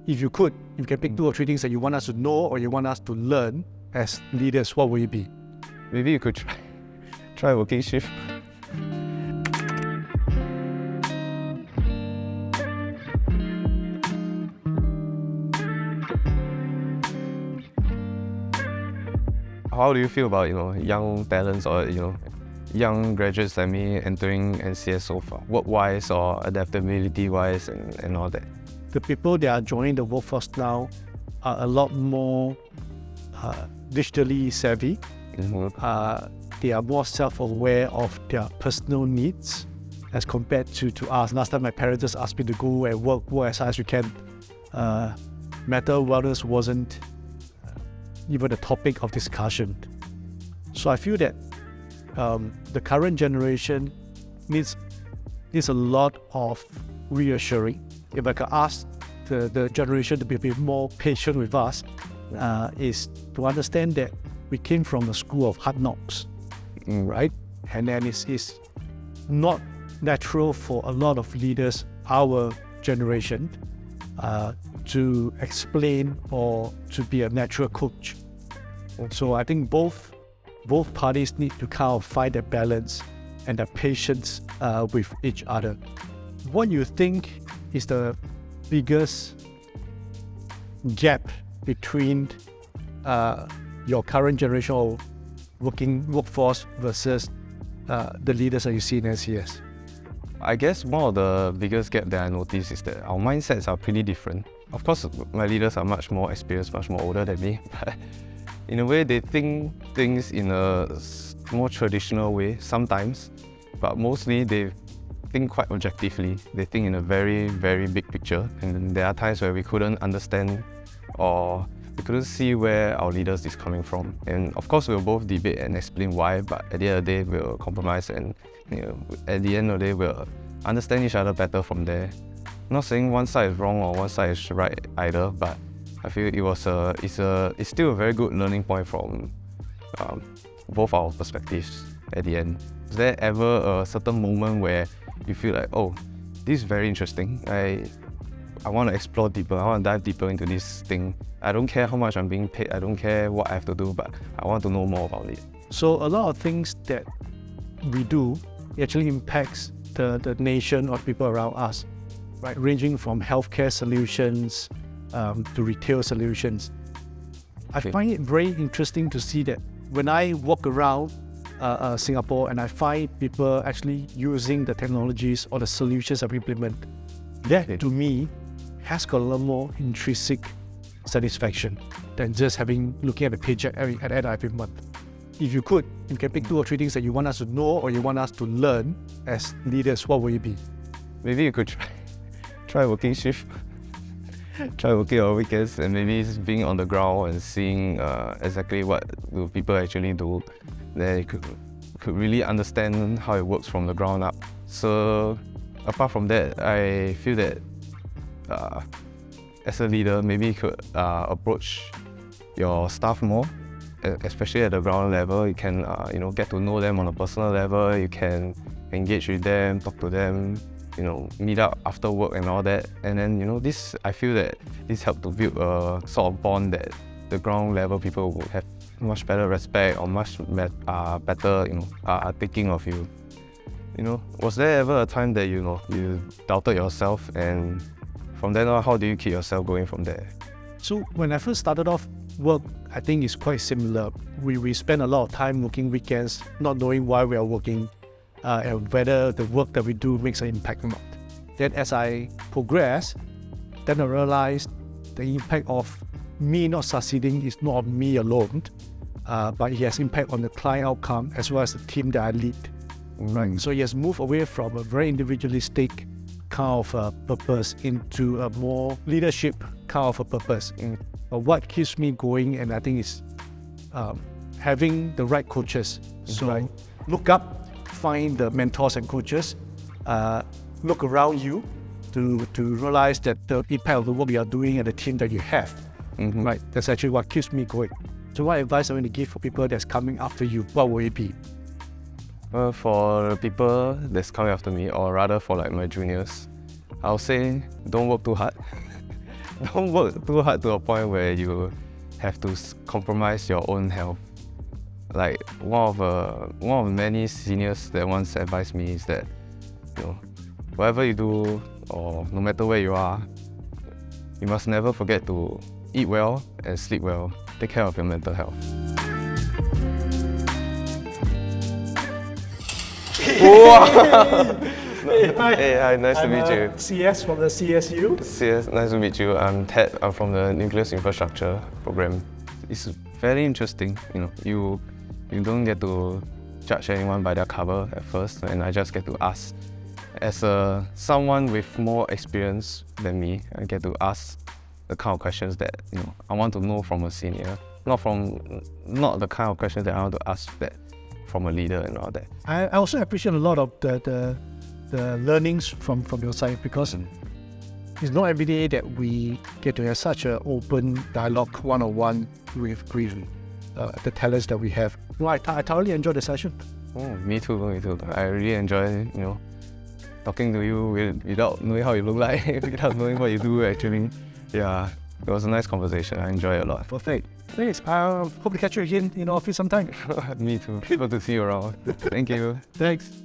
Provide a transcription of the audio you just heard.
if you can pick 2 or 3 things that you want us to know or you want us to learn as leaders, what would it be? Maybe you could try working shift. How do you feel about young talents or young graduates like me entering NCS so far, work-wise or adaptability-wise and all that? The people that are joining the workforce now are a lot more digitally savvy. They are more self-aware of their personal needs as compared to us. Last time my parents just asked me to go and work as hard as you can. Mental wellness wasn't even a topic of discussion. So I feel that the current generation needs a lot of reassuring. If I could ask the generation to be a bit more patient with us, is to understand that we came from a school of hard knocks, right? And then it's not natural for a lot of leaders, our generation, to explain or to be a natural coach. So I think both parties need to kind of find that balance and the patience with each other. What you think is the biggest gap between your current generation or workforce versus the leaders that you see in NCS? I guess one of the biggest gap that I noticed is that our mindsets are pretty different. Of course, my leaders are much more experienced, much more older than me, but in a way they think things in a more traditional way sometimes, but mostly they think quite objectively. They think in a very, very big picture, and there are times where we couldn't understand or we couldn't see where our leaders is coming from. And of course, we'll both debate and explain why, but at the end of the day, we'll compromise and at the end of the day, we'll understand each other better from there. I'm not saying one side is wrong or one side is right either, but I feel it's still a very good learning point from both our perspectives at the end. Is there ever a certain moment where you feel like, oh, this is very interesting, I want to explore deeper, I want to dive deeper into this thing. I don't care how much I'm being paid, I don't care what I have to do, but I want to know more about it. So a lot of things that we do actually impacts the nation or people around us, right? Ranging from healthcare solutions to retail solutions. I find it very interesting to see that when I walk around Singapore and I find people actually using the technologies or the solutions that we implement, that to me has got a lot more intrinsic satisfaction than just looking at the paycheck at the end of every month. If you can pick 2 or 3 things that you want us to know or you want us to learn as leaders, what would it be? Maybe you could try working shift. Try working on weekends and maybe being on the ground and seeing exactly what do people actually do. Then you could really understand how it works from the ground up. So apart from that, I feel that as a leader, maybe you could approach your staff more, especially at the ground level. You can get to know them on a personal level. You can engage with them, talk to them, meet up after work and all that. And then, I feel that this helped to build a sort of bond that the ground level people will have much better respect or much better, thinking of you. Was there ever a time that, you doubted yourself, and from then on, how do you keep yourself going from there? So when I first started off work, I think it's quite similar. We spend a lot of time working weekends, not knowing why we are working, and whether the work that we do makes an impact or not. Then as I progress, then I realized the impact of me not succeeding is not on me alone, but it has impact on the client outcome as well as the team that I lead. Right. So it has moved away from a very individualistic kind of purpose into a more leadership kind of a purpose. But what keeps me going, and I think is having the right coaches. So look up, find the mentors and coaches, look around you to realize that the impact of the work you are doing and the team that you have, right? That's actually what keeps me going. So what advice I'm going to give for people that's coming after you, what will it be? Well, for the people that's coming after me, or rather for like my juniors, I'll say don't work too hard. don't work too hard to a point where you have to compromise your own health. Like one of many seniors that once advised me is that, whatever you do or no matter where you are, you must never forget to eat well and sleep well. Take care of your mental health. Hey, hi, nice to meet you. CS from the CSU. CS, nice to meet you. I'm Ted. I'm from the Nucleus Infrastructure program. It's very interesting. You don't get to judge anyone by their cover at first, and I just get to ask. As someone with more experience than me, I get to ask the kind of questions that I want to know from a senior, not the kind of questions that I want to ask that from a leader and all that. I also appreciate a lot of the learnings from your side, because it's not every day that we get to have such an open dialogue one-on-one with the talents that we have. No, I thoroughly enjoyed the session. Oh, me too. I really enjoy talking to you without knowing how you look like, without knowing what you do actually. Yeah, it was a nice conversation. I enjoy it a lot. Perfect. Thanks. I hope to catch you again in the office sometime. Me too. Good to see you around. Thank you. Thanks.